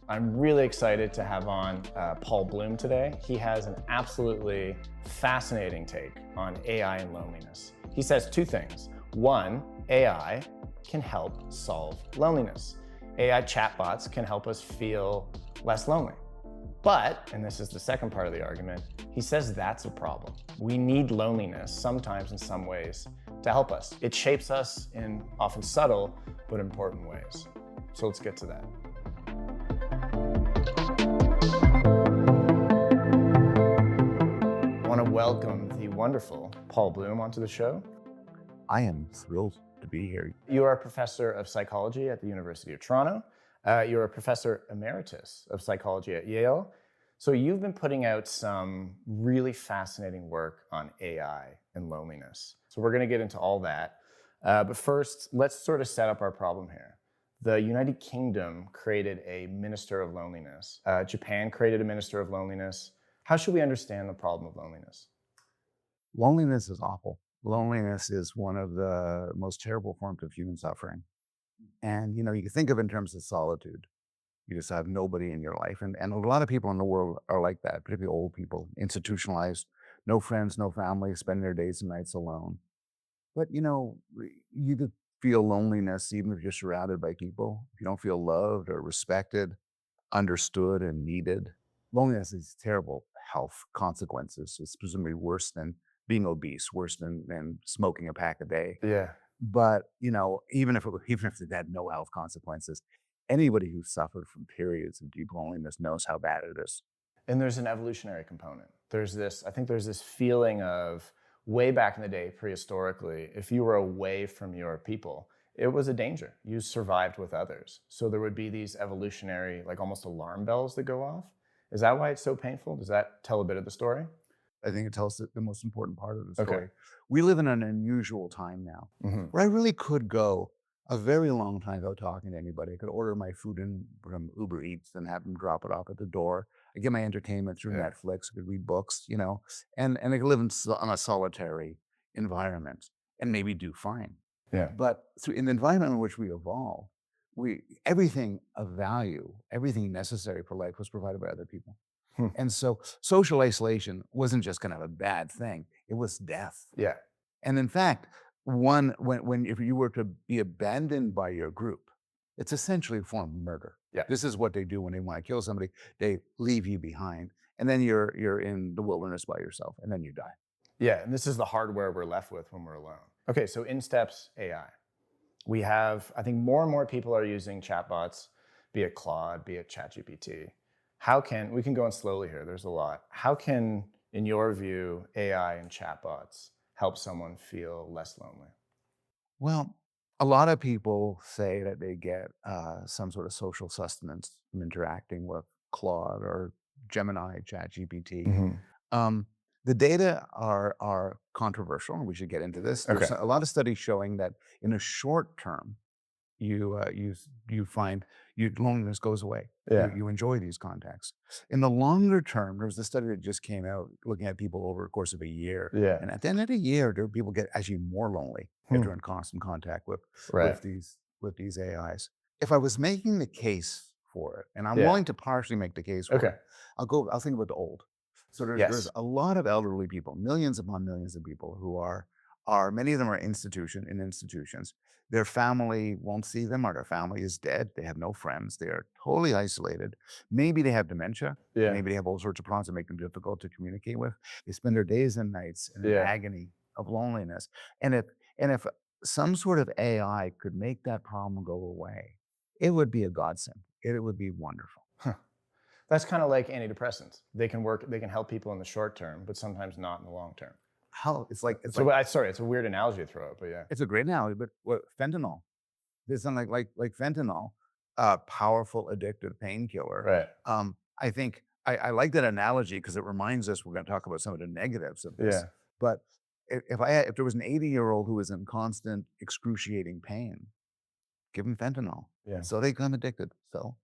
I'm really excited to have on Paul Bloom today. He has an absolutely fascinating take on AI and loneliness. He says two things. One, AI can help solve loneliness. AI chatbots can help us feel less lonely. But, and this is the second part of the argument, he says that's a problem. We need loneliness sometimes in some ways to help us. It shapes us in often subtle but important ways. So let's get to that. I want to welcome the wonderful Paul Bloom onto the show. I am thrilled to be here. You are a professor of psychology at the University of Toronto. You're a professor emeritus of psychology at Yale. So you've been putting out some really fascinating work on AI and loneliness. So we're going to get into all that. But first, let's sort of set up our problem here. The United Kingdom created a minister of loneliness. Japan created a minister of loneliness. How should we understand the problem of loneliness? Loneliness is awful. Loneliness is one of the most terrible forms of human suffering. And, you can think of it in terms of solitude. You just have nobody in your life. And a lot of people in the world are like that, particularly old people, institutionalized, no friends, no family, spending their days and nights alone. But, you could feel loneliness even if you're surrounded by people. If you don't feel loved or respected, understood and needed. Loneliness is terrible health consequences. It's presumably worse than being obese, worse than smoking a pack a day. Yeah. But, even if it had no health consequences, anybody who suffered from periods of deep loneliness knows how bad it is. And there's an evolutionary component. I think there's this feeling of way back in the day, prehistorically, if you were away from your people, it was a danger. You survived with others. So there would be these evolutionary, like almost alarm bells that go off. Is that why it's so painful? Does that tell a bit of the story? I think it tells the most important part of the story. Okay. We live in an unusual time now where I really could go a very long time without talking to anybody. I could order my food in from Uber Eats and have them drop it off at the door. I get my entertainment through Netflix. I could read books, and I could live on a solitary environment and maybe do fine. Yeah. But in the environment in which we evolve, everything of value, everything necessary for life was provided by other people. And so social isolation wasn't just kind of a bad thing. It was death. Yeah. And in fact, if you were to be abandoned by your group, it's essentially a form of murder. Yeah. This is what they do when they want to kill somebody. They leave you behind, and then you're in the wilderness by yourself, and then you die. Yeah, and this is the hardware we're left with when we're alone. Okay, so in steps AI. We have, I think more and more people are using chatbots, be it Claude, be it ChatGPT. We can go on slowly here, there's a lot. How can, in your view, AI and chatbots help someone feel less lonely? Well, a lot of people say that they get some sort of social sustenance from interacting with Claude or Gemini, ChatGPT. The data are controversial, and we should get into this. There's a lot of studies showing that in a short term, you find loneliness goes away. Yeah. You enjoy these contacts. In the longer term, there was a study that just came out looking at people over a course of a year. Yeah. And at the end of the year, people get actually more lonely if they're in constant contact with these AIs. If I was making the case for it, and I'm willing to partially make the case for it, I'll think about the old. So there's a lot of elderly people, millions upon millions of people who are many of them are in institutions. Their family won't see them, or their family is dead. They have no friends. They are totally isolated. Maybe they have dementia. Yeah. Maybe they have all sorts of problems that make them difficult to communicate with. They spend their days and nights in an agony of loneliness. And if some sort of AI could make that problem go away, it would be a godsend. It would be wonderful. That's kind of like antidepressants. They can help people in the short term, but sometimes not in the long term. It's a weird analogy to throw out, but yeah. It's a great analogy, but fentanyl. There's something like fentanyl, powerful addictive painkiller. Right. I think I like that analogy because it reminds us we're going to talk about some of the negatives of this. Yeah. But if there was an 80-year-old who was in constant excruciating pain, give them fentanyl. Yeah. So they become addicted. So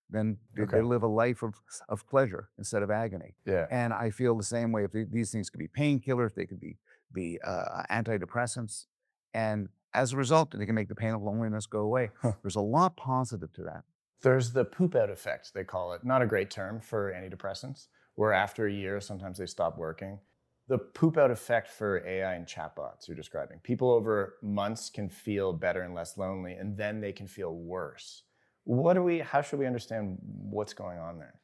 then they live a life of pleasure instead of agony. Yeah. And I feel the same way. If these things could be painkillers, they could be antidepressants, and as a result, they can make the pain of loneliness go away. There's a lot positive to that. There's the poop out effect, they call it. Not a great term for antidepressants, where after a year, sometimes they stop working. The poop out effect for AI and chatbots you're describing. People over months can feel better and less lonely, and then they can feel worse. How should we understand what's going on there?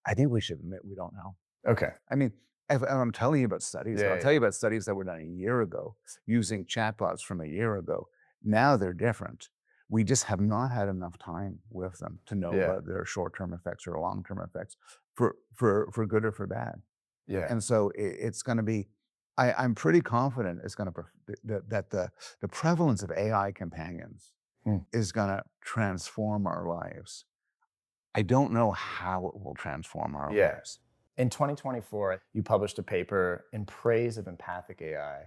I think we should admit we don't know. Okay. I mean, if I'm telling you about studies, and Yeah, I'll yeah, tell you about studies that were done a year ago using chatbots from a year ago. Now they're different. We just have not had enough time with them to know yeah, about their short-term effects or long-term effects for good or for bad. yeah. And so it's going to be. I'm pretty confident it's going to that the prevalence of AI companions Hmm. is going to transform our lives. I don't know how it will transform our Yeah. lives. In 2024, you published a paper in praise of empathic AI.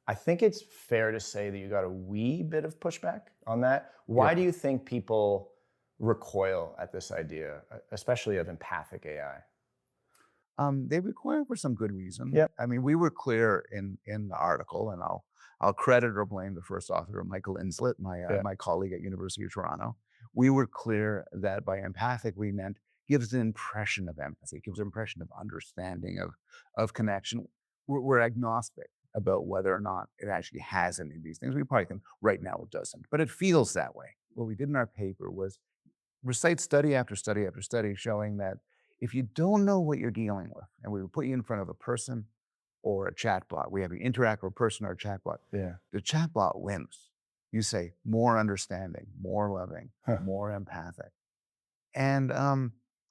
I think it's fair to say that you got a wee bit of pushback on that. Yeah. Why do you think people recoil at this idea, especially of empathic AI? They require for some good reason. Yep. I mean, we were clear in the article, and I'll credit or blame the first author, Michael Inslet, Yeah. my colleague at University of Toronto. We were clear that by empathic we meant gives an impression of empathy, gives an impression of understanding, of connection. We're agnostic about whether or not it actually has any of these things. We probably can right now it doesn't, but it feels that way. What we did in our paper was recite study after study after study showing that if you don't know what you're dealing with, and we would put you in front of a person or a chatbot, we have you interact with a person or a chatbot, Yeah. the chatbot wins. You say more understanding, more loving, Huh. more empathic, and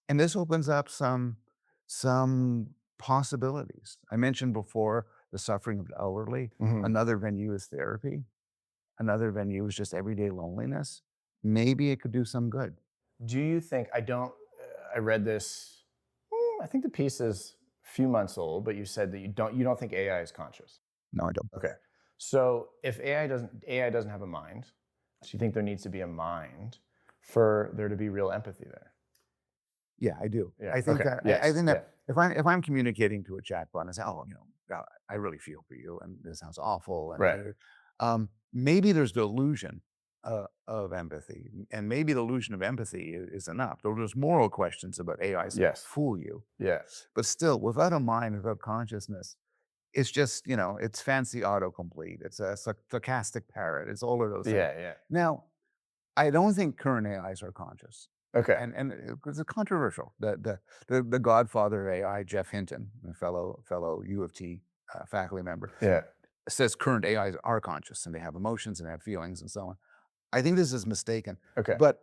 and this opens up some possibilities. I mentioned before the suffering of the elderly. Mhm. Another venue is therapy. Another venue is just everyday loneliness. Maybe it could do some good. Do you think, I don't, I read this, I think the piece is a few months old, but you said that you don't think AI is conscious. No, I don't. Okay. So if AI doesn't have a mind, do you think there needs to be a mind for there to be real empathy there? Yeah, I do. Yeah. I think Okay. that I Yes. think Yeah. that if I'm communicating to a chatbot and I say, "Oh, God, I really feel for you, and this sounds awful," and Right. maybe there's the illusion of empathy, and maybe the illusion of empathy is enough. There's moral questions about AIs Yes. fool you, Yeah. but still, without a mind, without consciousness, it's just it's fancy autocomplete. It's a sarcastic parrot. It's all of those things. Yeah. Yeah. Now, I don't think current AIs are conscious, Okay. and it's controversial. The godfather of AI, Jeff Hinton, a fellow U of T faculty member, Yeah. says current AIs are conscious and they have emotions and they have feelings and so on. I think this is mistaken, Okay. but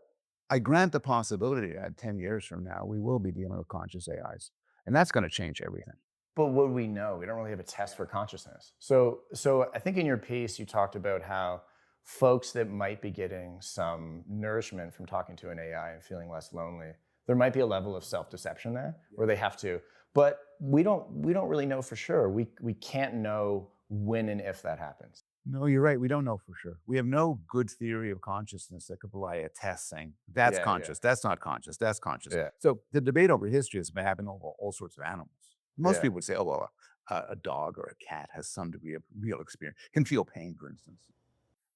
I grant the possibility that 10 years from now we will be dealing with conscious AIs, and that's going to change everything. But what do we know? We don't really have a test for consciousness. So I think in your piece you talked about how folks that might be getting some nourishment from talking to an AI and feeling less lonely, there might be a level of self-deception there where they have to. But we don't really know for sure. We can't know when and if that happens. No, you're right. We don't know for sure. We have no good theory of consciousness that could provide a test saying that's Yeah, yeah, conscious, that's not conscious, that's conscious. yeah, So the debate over history has been happening over all sorts of animals. Most yeah, people would say, oh, well, a dog or a cat has some degree of real experience, can feel pain, for instance.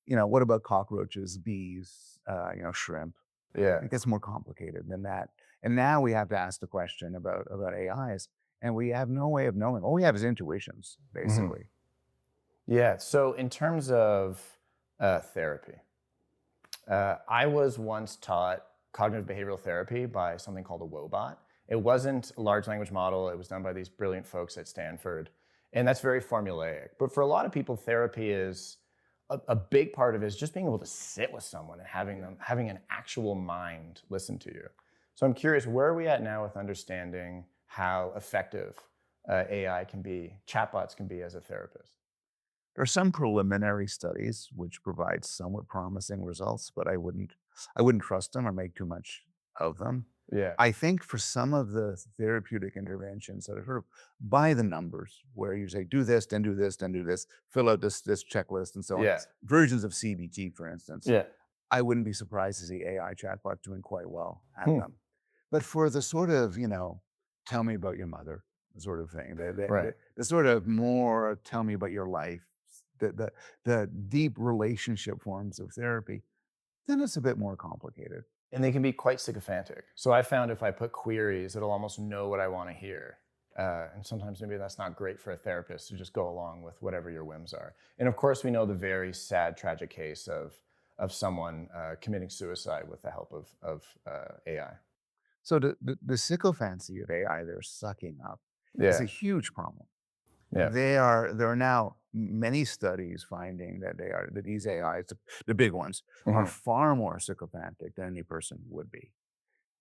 What about cockroaches, bees, shrimp? yeah. It gets more complicated than that. And now we have to ask the question about AIs, and we have no way of knowing. All we have is intuitions, Mhm. basically. Yeah. So in terms of therapy, I was once taught cognitive behavioral therapy by something called a Wobot. It wasn't a large language model. It was done by these brilliant folks at Stanford. And that's very formulaic. But for a lot of people, therapy is a big part of it is just being able to sit with someone and having an actual mind listen to you. So I'm curious, where are we at now with understanding how effective AI can be, chatbots can be as a therapist? There are some preliminary studies which provide somewhat promising results, but I wouldn't trust them or make too much of them. Yeah. I think for some of the therapeutic interventions that are sort of by the numbers, where you say, do this, then do this, then do this, fill out this checklist and so on. Yeah. Versions of CBT, for instance, Yeah. I wouldn't be surprised to see AI chatbot doing quite well at Hmm. them. But for the sort of, tell me about your mother sort of thing, Right. the sort of more tell me about your life, the, the, the deep relationship forms of therapy, then it's a bit more complicated. And they can be quite sycophantic. So I found if I put queries, it'll almost know what I want to hear. And sometimes maybe that's not great for a therapist to just go along with whatever your whims are. And of course, we know the very sad, tragic case of someone committing suicide with the help of AI. So the sycophancy of AI they're sucking up is a Yeah, huge problem. yeah, There are now many studies finding that these AIs, the big ones, are hmm, far more sycophantic than any person would be.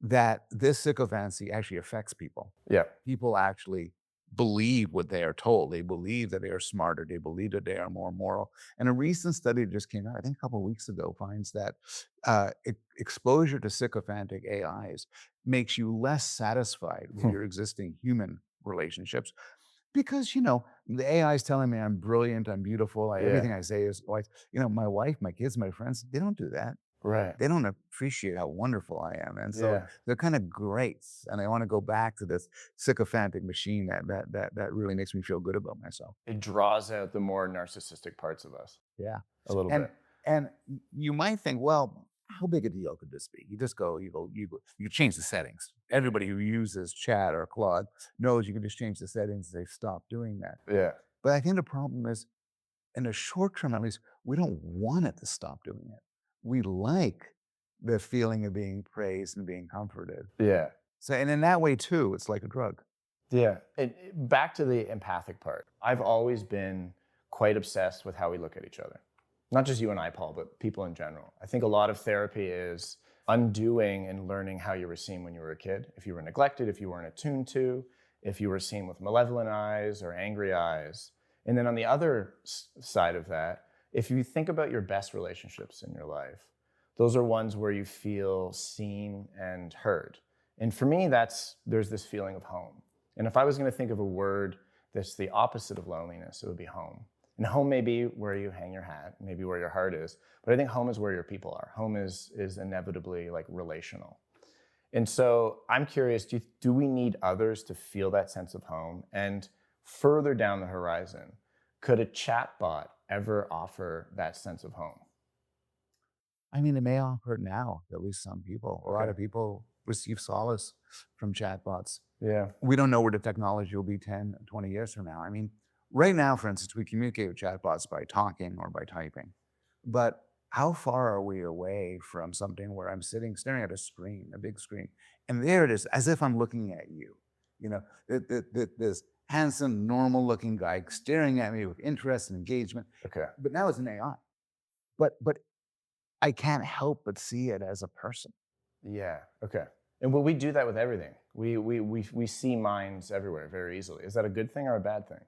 That this sycophancy actually affects people. yeah. People actually believe what they are told. They believe that they are smarter. They believe that they are more moral. And a recent study that just came out, I think a couple of weeks ago, finds that exposure to sycophantic AIs makes you less satisfied with Hmm. your existing human relationships because the AI is telling me I'm brilliant, I'm beautiful, Yeah, everything I say is like, my wife, my kids, my friends, they don't do that. right. They don't appreciate how wonderful I am, and so Yeah. they're kind of grates, and I want to go back to this sycophantic machine that really makes me feel good about myself. It draws out the more narcissistic parts of us Yeah, a little and bit. you might think, well, how big a deal could this be? You change the settings. Everybody who uses Chat or Claude knows you can just change the settings. They stop doing that. Yeah, But I think the problem is, in the short term at least, we don't want it to stop doing it. We like the feeling of being praised and being comforted. yeah. So, and in that way too, it's like a drug. Yeah. And back to the empathic part. I've always been quite obsessed with how we look at each other. Not just you and I, Paul, but people in general. I think a lot of therapy is undoing and learning how you were seen when you were a kid. If you were neglected, if you weren't attuned to, if you were seen with malevolent eyes or angry eyes. And then on the other side of that, if you think about your best relationships in your life, those are ones where you feel seen and heard. And for me, there's this feeling of home. And if I was going to think of a word that's the opposite of loneliness, it would be home. And home may be where you hang your hat, maybe where your heart is, but I think home is where your people are. Home is inevitably like relational. And so I'm curious, do we need others to feel that sense of home? And further down the horizon, could a chatbot ever offer that sense of home? I mean, it may offer it now, at least some people. A lot Okay. of people receive solace from chatbots. Yeah. We don't know where the technology will be 10, 20 years from now. I mean, right now, for instance, we communicate with chatbots by talking or by typing. But how far are we away from something where I'm staring at a screen, a big screen, and there it is, as if I'm looking at you? This handsome, normal-looking guy staring at me with interest and engagement. Okay. But now it's an AI. But I can't help but see it as a person. Yeah. Okay. And we do that with everything. We see minds everywhere very easily. Is that a good thing or a bad thing?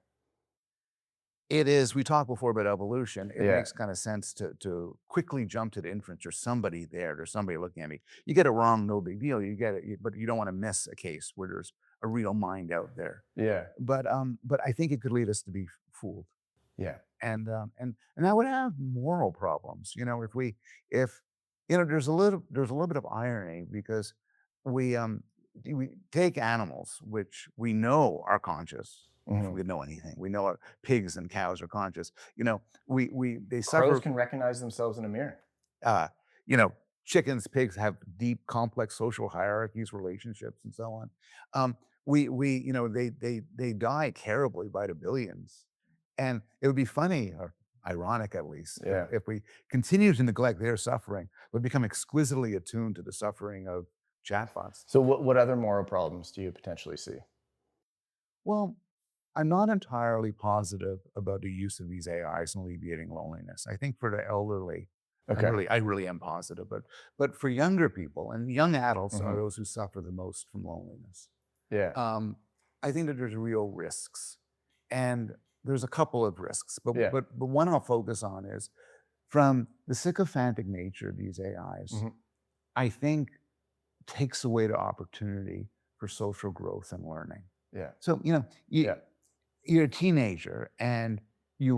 It is. We talked before about evolution. It Yeah. makes kind of sense to quickly jump to the inference. There's somebody there. There's somebody looking at me. You get it wrong, no big deal. You get it, but you don't want to miss a case where there's a real mind out there. Yeah. But I think it could lead us to be fooled, Yeah. and that would have moral problems. If there's a little bit of irony because we um we take animals which we know are conscious. If Hmm. we know anything, we know our pigs and cows are conscious. We they Crows suffer. can recognize themselves in a mirror. Uh, you know, chickens, pigs have deep, complex social hierarchies, relationships, and so on. They die terribly by the billions, and it would be funny or ironic, at least, if, Yeah. if we continue to neglect their suffering, we become exquisitely attuned to the suffering of chatbots. So what other moral problems do you potentially see? Well, I'm not entirely positive about the use of these AIs in alleviating loneliness. I think for the elderly, Okay. I really am positive, but for younger people and young adults are Hmm. those who suffer the most from loneliness. Yeah. Um, I think that there's real risks, and there's a couple of risks, but Yeah. but but one I'll focus on is from the sycophantic nature of these AIs. Hmm. I think takes away the opportunity for social growth and learning. Yeah. So Yeah. you're a teenager and you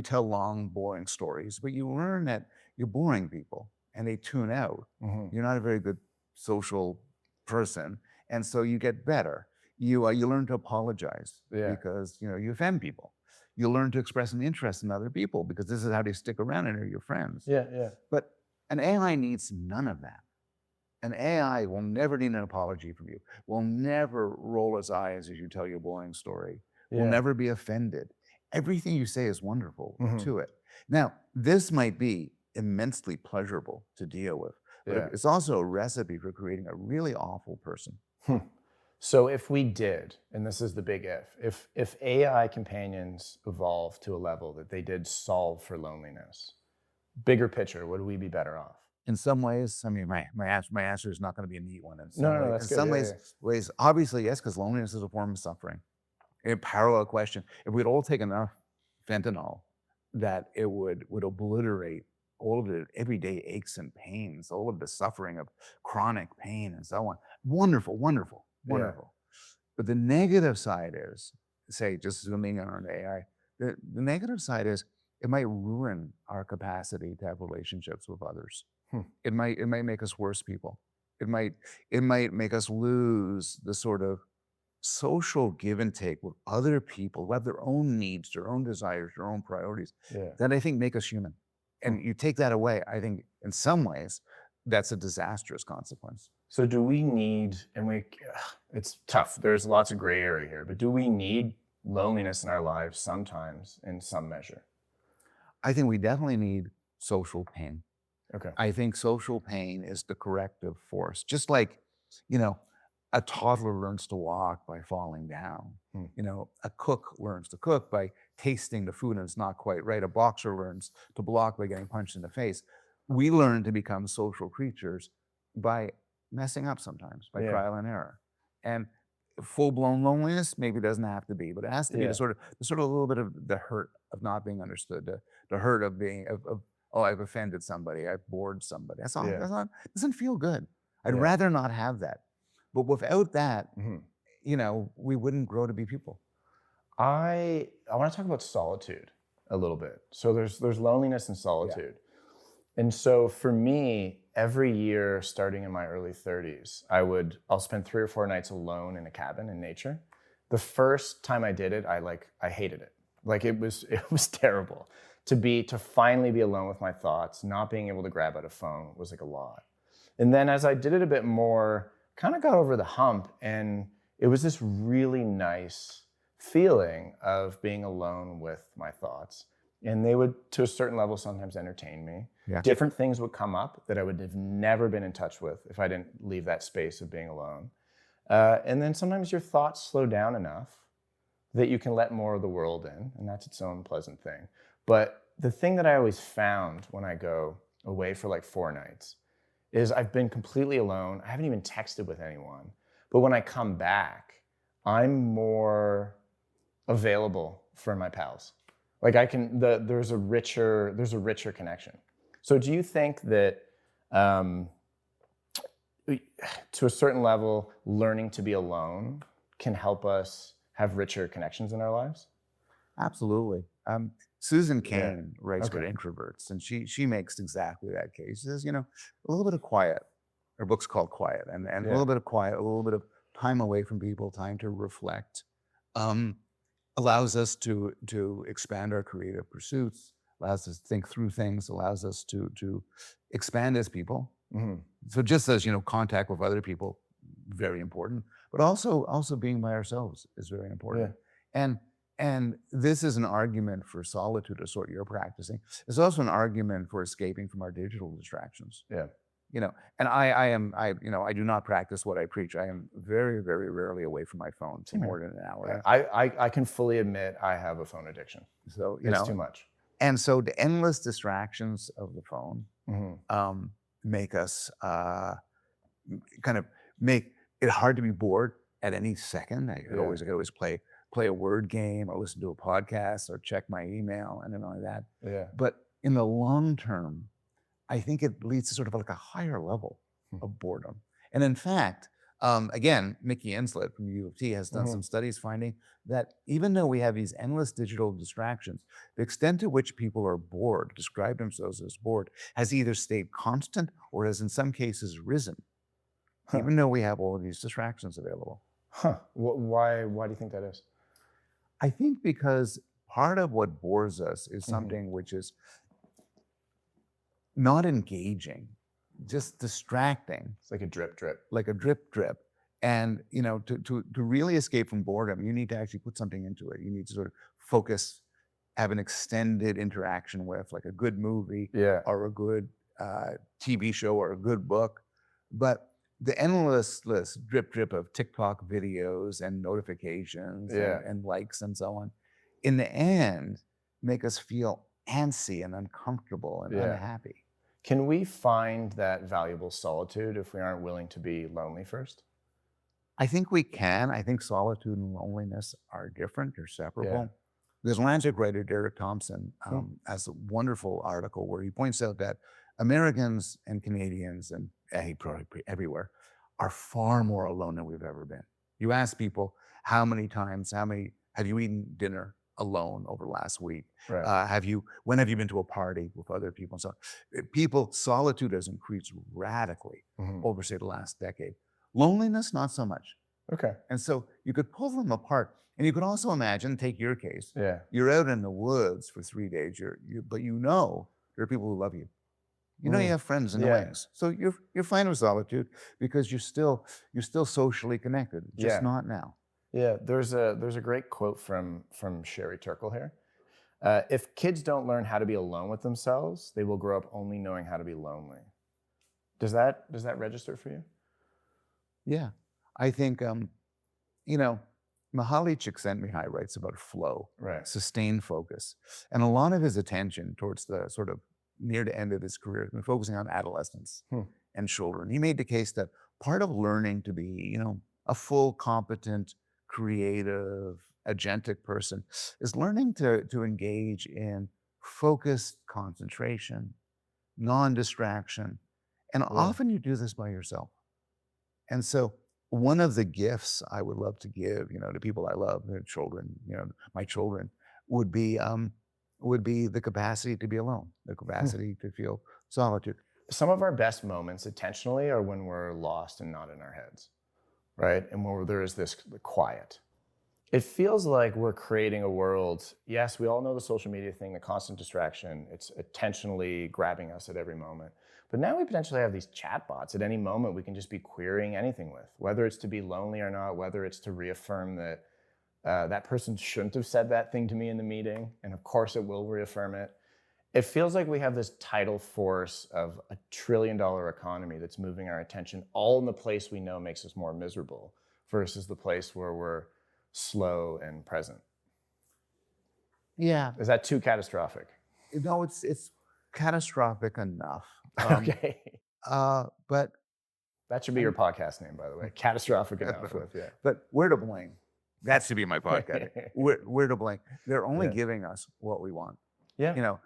tell long boring stories, but you learn that you're boring people and they tune out. Hmm. You're not a very good social person, and so you get better. You learn to apologize Yeah. because you offend people. You learn to express an interest in other people because this is how they stick around and are your friends. Yeah. Yeah. But An AI needs none of that. An AI will never need an apology from you, will never roll its eyes as you tell your boring story, will Yeah. never be offended. Everything you say is wonderful Mhm. to it. Now, this might be immensely pleasurable to deal with, but Yeah. it's also a recipe for creating a really awful person. Hmm. So if we did, and this is the big if AI companions evolved to a level that they did solve for loneliness, bigger picture, would we be better off? In some ways, I mean, my answer is not going to be a neat one. No, In that's good. some Yeah, ways, obviously, yes, because loneliness is a form of suffering. A parallel question: if we'd all take enough fentanyl, that it would obliterate all of the everyday aches and pains, all of the suffering of chronic pain and so on. Wonderful, wonderful, yeah, wonderful. But the negative side is, say, just zooming in on AI, the negative side is it might ruin our capacity to have relationships with others. yeah. It might make us worse people. It might make us lose the sort of social give and take with other people who have their own needs, their own desires, their own priorities Yeah. that I think make us human. Hmm. And you take that away, I think in some ways that's a disastrous consequence. So do we need, and it's tough. There's lots of gray area here, but do we need loneliness in our lives sometimes in some measure? I think we definitely need social pain. Okay. I think social pain is the corrective force. Just like, you know, a toddler learns to walk by falling down. Hmm. A cook learns to cook by tasting the food and it's not quite right. A boxer learns to block by getting punched in the face. We learn to become social creatures by messing up sometimes, by Yeah. trial and error. And full-blown loneliness maybe doesn't have to be, but it has to be Yeah. the sort of a little bit of the hurt of not being understood, the hurt of being of oh, I've offended somebody, I've bored somebody. That's all. Yeah. Doesn't feel good. I'd Yeah. rather not have that. But without that, Mhm. we wouldn't grow to be people. I want to talk about solitude a little bit. So there's loneliness and solitude. And so for me, every year starting in my early 30s, I'll spend 3 or 4 nights alone in a cabin in nature. The first time I did it, I hated it. Like it was terrible. To finally be alone with my thoughts, not being able to grab out a phone was like a lot. And then as I did it a bit more, kind of got over the hump, and it was this really nice feeling of being alone with my thoughts. And they would, to a certain level, sometimes entertain me. Yeah. Different things would come up that I would have never been in touch with if I didn't leave that space of being alone. And then sometimes your thoughts slow down enough that you can let more of the world in, and that's its own pleasant thing. But the thing that I always found when I go away for like 4 nights is I've been completely alone. I haven't even texted with anyone. But when I come back, I'm more available for my pals. Like there's a richer connection. So do you think that um, to a certain level, learning to be alone can help us have richer connections in our lives? Absolutely. Susan Yeah. Cain writes about Okay. introverts, and she makes exactly that case. She says, a little bit of quiet. Her book's called Quiet, and a Yeah. little bit of quiet, a little bit of time away from people, time to reflect, um, allows us to expand our creative pursuits, allows us to think through things, allows us to expand as people. Mhm. So just as contact with other people, very important, but also being by ourselves is very important. And this is an argument for solitude, a sort you're practicing. It's also an argument for escaping from our digital distractions. Yeah. And I do not practice what I preach. I am very, very rarely away from my phone for Same here. more than an hour. I can fully admit I have a phone addiction. So It's too much. and so the endless distractions of the phone Mhm. make us kind of make it hard to be bored at any second. I could Yeah. always play a word game or listen to a podcast or check my email and then like that. Yeah. But in the long term, I think it leads to sort of like a higher level of boredom. And in fact, again, Mickey Enslet from U of T has done some studies finding that even though we have these endless digital distractions, the extent to which people are bored, describe themselves as bored, has either stayed constant or has in some cases risen, Huh. even though we have all of these distractions available. Huh. Why do you think that is? I think because part of what bores us is something which is not engaging, just distracting, It's like a drip drip. like a drip drip. And to really escape from boredom, you need to actually put something into it. You need to sort of focus, have an extended interaction with, like a good movie Yeah. or a good TV show or a good book. But the endless drip drip of TikTok videos and notifications Yeah. and likes and so on, in the end, make us feel antsy and uncomfortable and Yeah. unhappy. Can we find that valuable solitude if we aren't willing to be lonely first? I think we can. I think solitude and loneliness are different. They're separable. Yeah. There's Atlantic writer Derek Thompson has a wonderful article where he points out that Americans and Canadians and probably everywhere are far more alone than we've ever been. You ask people how many have you eaten dinner alone over the last week? Right. When have you been to a party with other people? So solitude has increased radically over, say, the last decade. Loneliness, not so much. Okay. And so you could pull them apart. And you could also imagine, take your case, Yeah. you're out in the woods for 3 days, but there are people who love you. You have friends in the wings. So you're fine with solitude because you're still socially connected, just not now. Yeah. There's a great quote from Sherry Turkle here. If kids don't learn how to be alone with themselves, they will grow up only knowing how to be lonely. Does that register for you? Yeah. I think, Mihaly Csikszentmihalyi writes about flow, Right. sustained focus. And a lot of his attention towards the sort of near the end of his career has been focusing on adolescents and children. He made the case that part of learning to be, a full, competent, creative, agentic person is learning to engage in focused concentration, non-distraction. And often you do this by yourself. And so one of the gifts I would love to give, to people I love, their children, my children, would be the capacity to be alone, the capacity to feel solitude. Some of our best moments intentionally are when we're lost and not in our heads, right? And where there is this quiet. It feels like we're creating a world. Yes, we all know the social media thing, the constant distraction. It's intentionally grabbing us at every moment. But now we potentially have these chatbots at any moment we can just be querying anything with, whether it's to be lonely or not, whether it's to reaffirm that that person shouldn't have said that thing to me in the meeting. And of course it will reaffirm it. It feels like we have this tidal force of a $1 trillion economy that's moving our attention all in the place we know makes us more miserable versus the place where we're slow and present. Yeah. Is that too catastrophic? No, it's catastrophic enough. Okay. But that should be your podcast name, by the way. Catastrophic enough. But we're to blame. That should be my podcast. we're to blame. They're only giving us what we want. Yeah.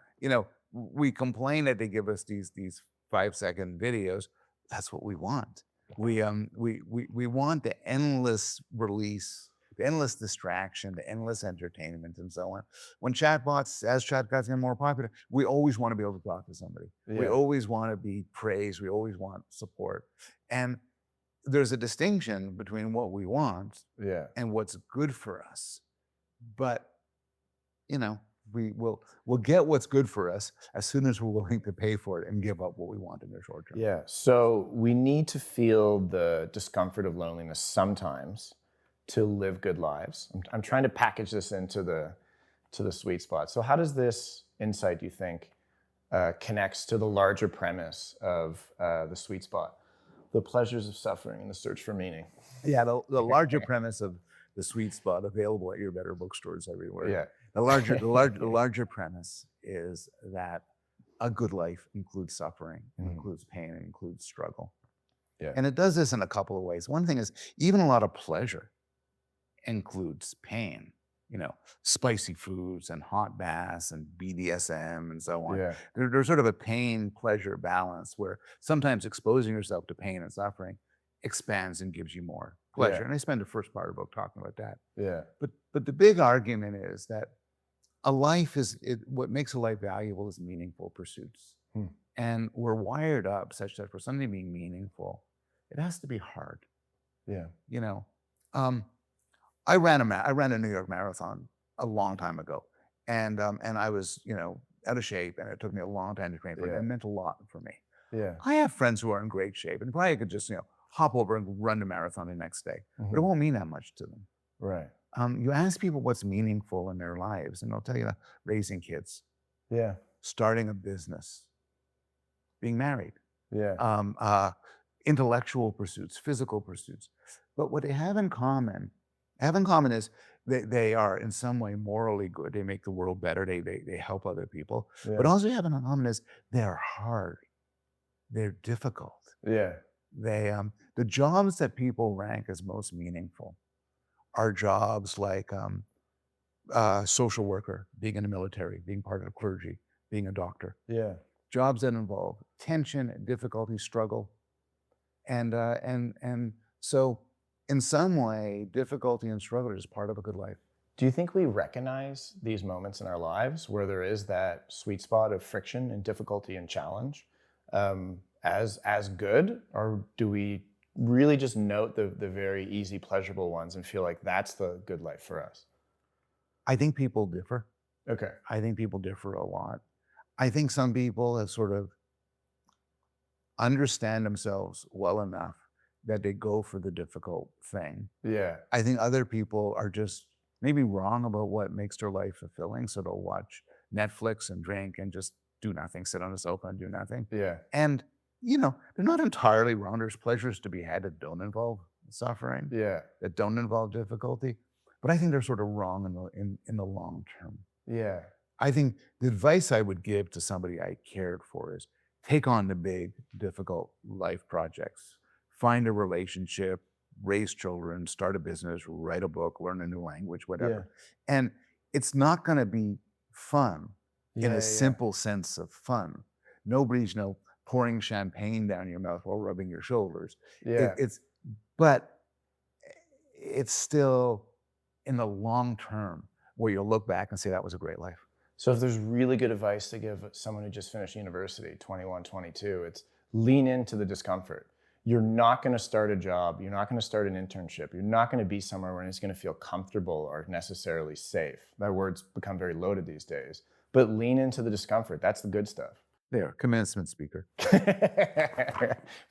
We complain that they give us these 5-second videos. That's what we want. We want the endless release, the endless distraction, the endless entertainment, and so on. As chatbots get more popular, we always want to be able to talk to somebody. We always want to be praised. We always want support. And there's a distinction between what we want and what's good for us. But, we'll get what's good for us as soon as we're willing to pay for it and give up what we want in the short term. Yeah. So we need to feel the discomfort of loneliness sometimes to live good lives. I'm trying to package this into the sweet spot. So how does this insight, do you think, connects to the larger premise of the sweet spot, the pleasures of suffering and the search for meaning? Yeah, the larger premise of the sweet spot, available at your better bookstores everywhere. Yeah. The larger premise is that a good life includes suffering, includes pain, and includes struggle. Yeah. And it does this in a couple of ways. One thing is, even a lot of pleasure includes pain. Spicy foods and hot baths and BDSM and so on. Yeah. There's sort of a pain-pleasure balance where sometimes exposing yourself to pain and suffering expands and gives you more pleasure. And I spend the first part of the book talking about that. Yeah. But the big argument is that what makes a life valuable is meaningful pursuits. And we're wired up such that for something being meaningful, it has to be hard. Yeah. I ran a New York Marathon a long time ago, and I was out of shape, and it took me a long time to train for it. Yeah. And it meant a lot for me. Yeah. I have friends who are in great shape, and probably could just hop over and run the marathon the next day, but it won't mean that much to them. Right. You ask people what's meaningful in their lives, and they'll tell you raising kids, Yeah. starting a business, being married, Yeah. intellectual pursuits, physical pursuits. But what they have in common is they are in some way morally good. They make the world better. They help other people. But Yeah. also they have in common is they're hard. They're difficult. Yeah. They the jobs that people rank as most meaningful are jobs like social worker, being in the military, being part of the clergy, being a doctor. Yeah. Jobs that involve tension, difficulty, struggle, and so in some way, difficulty and struggle is part of a good life. Do you think we recognize these moments in our lives where there is that sweet spot of friction and difficulty and challenge as good, or do we really just note the very easy, pleasurable ones and feel like that's the good life for us? I think people differ. Okay. I think people differ a lot. I think some people have sort of understand themselves well enough that they go for the difficult thing. Yeah. I think other people are just maybe wrong about what makes their life fulfilling, so they'll watch Netflix and drink and just do nothing, sit on the sofa and do nothing. Yeah. And, they're not entirely wrong. There's pleasures to be had that don't involve suffering, Yeah. that don't involve difficulty. But I think they're sort of wrong in the long term. Yeah. I think the advice I would give to somebody I cared for is take on the big, difficult life projects. Find a relationship, raise children, start a business, write a book, learn a new language, whatever. And it's not going to be fun in a simple sense of fun. Nobody's, pouring champagne down your mouth while rubbing your shoulders. Yeah. But it's still in the long term where you'll look back and say that was a great life. So if there's really good advice to give someone who just finished university, 21, 22, it's lean into the discomfort. You're not going to start a job. You're not going to start an internship. You're not going to be somewhere where it's going to feel comfortable or necessarily safe. That word's become very loaded these days. But lean into the discomfort. That's the good stuff. There, commencement speaker.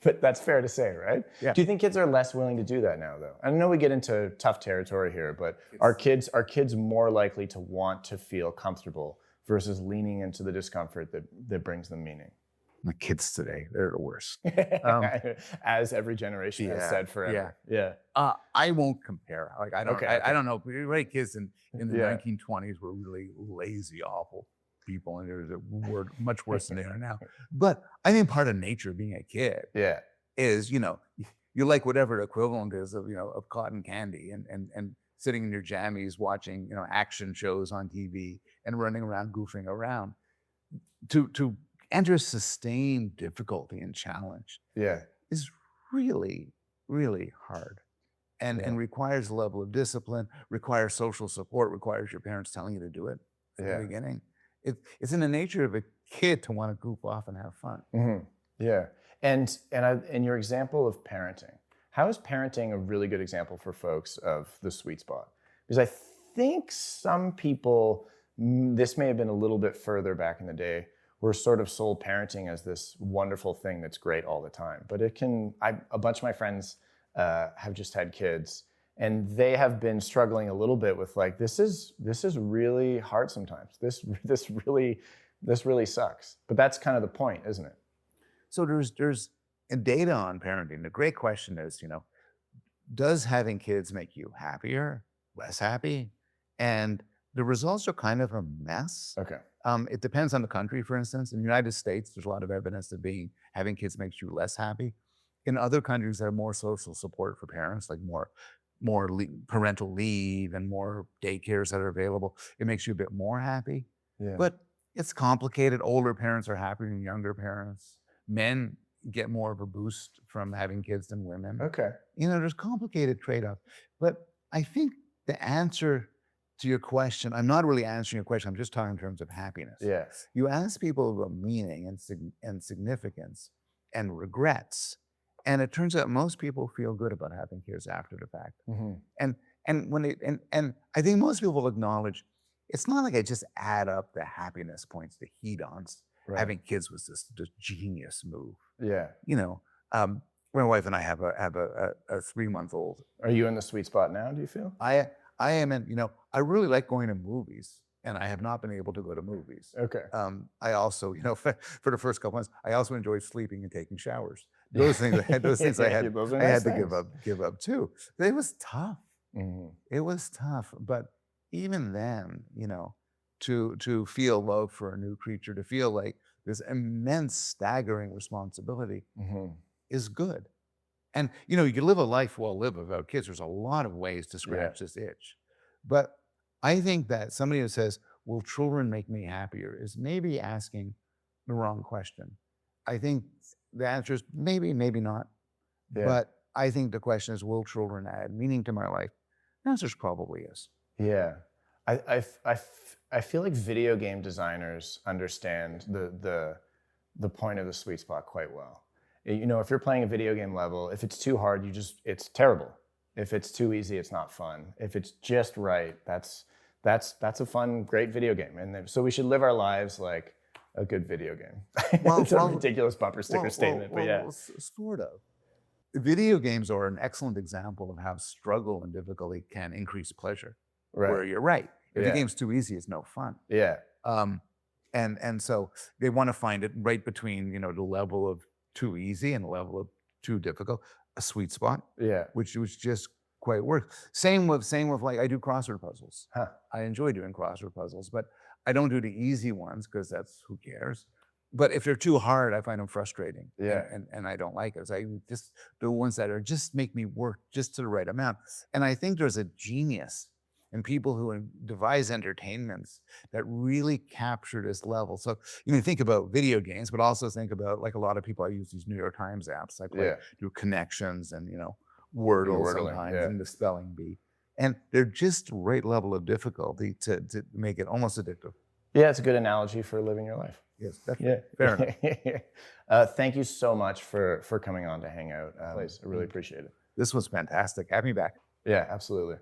But that's fair to say, right? Yeah. Do you think kids are less willing to do that now, though? I know we get into tough territory here, but are kids more likely to want to feel comfortable versus leaning into the discomfort that brings them meaning? The kids today, they're the worst. As every generation has said forever. Yeah. I won't compare. Like I don't. Okay. I don't know. Right, kids in the Yeah. 1920s were really lazy, awful people, and there's a word much worse than they are now. But I think part of nature of being a kid Yeah. is you like whatever the equivalent is of of cotton candy and sitting in your jammies watching action shows on TV and running around goofing around. To enter sustained difficulty and challenge Yeah. is really, really hard and requires a level of discipline, requires social support, requires your parents telling you to do it from the beginning. It's in the nature of a kid to want to goof off and have fun. Mm-hmm. Yeah. And your example of parenting, how is parenting a really good example for folks of the sweet spot? Because I think some people, this may have been a little bit further back in the day, were sort of sold parenting as this wonderful thing that's great all the time. But a bunch of my friends have just had kids, and they have been struggling a little bit with like, this is really hard sometimes. This really sucks. But that's kind of the point, isn't it? So there's data on parenting. The great question is, does having kids make you happier, less happy? And the results are kind of a mess. Okay. It depends on the country. For instance, in the United States, there's a lot of evidence that having kids makes you less happy. In other countries that have more social support for parents, like more parental leave and more daycares that are available, it makes you a bit more happy. Yeah. But it's complicated. Older parents are happier than younger parents. Men get more of a boost from having kids than women. Okay. There's complicated trade-offs. But I think the answer to your question, I'm not really answering your question. I'm just talking in terms of happiness. Yes. You ask people about meaning and significance and regrets, and it turns out most people feel good about having kids after the fact. Mm-hmm. And I think most people will acknowledge it's not like I just add up the happiness points, the hedons. Right. Having kids was this genius move. Yeah. You know, my wife and I have a 3-month-old. Are you in the sweet spot now, do you feel? I am in, I really like going to movies, and I have not been able to go to movies. Okay. I also, for the first couple months, I also enjoyed sleeping and taking showers. Those things, I had Those are I nice had to things. give up too. It was tough. Mhm. It was tough, but even then, to feel love for a new creature, to feel like this immense, staggering responsibility Mhm. is good. And you can live a life well lived without kids. There's a lot of ways to scratch this itch. But I think that somebody who says, "Will children make me happier?" is maybe asking the wrong question. I think the answer is maybe, maybe not. Yeah. But I think the question is, will children add meaning to my life? The answer is probably yes. Yeah. I feel like video game designers understand the point of the sweet spot quite well. If you're playing a video game level, if it's too hard, it's terrible. If it's too easy, it's not fun. If it's just right, that's a fun, great video game. And so we should live our lives like a good video game. It's a ridiculous bumper sticker statement, but yeah. Sort of. Video games are an excellent example of how struggle and difficulty can increase pleasure. Right. Where you're right. If the Yeah. game's too easy, it's no fun. Yeah. And so they want to find it right between, the level of too easy and the level of too difficult, a sweet spot, Yeah. which just quite works. Same with like I do crossword puzzles. Huh. I enjoy doing crossword puzzles, but I don't do the easy ones because that's who cares. But if they're too hard, I find them frustrating. Yeah. And I don't like it. So I just the ones that are just make me work just to the right amount. And I think there's a genius in people who devise entertainments that really capture this level. So think about video games, but also think about, like, a lot of people, I use these New York Times apps. I play do connections and Wordle sometimes and the spelling bee. And they're just the right level of difficulty to make it almost addictive. Yeah, it's a good analogy for living your life. Yes, that's fair enough. Thank you so much for coming on to hang out. I really appreciate it. This was fantastic. Have me back. Yeah, absolutely.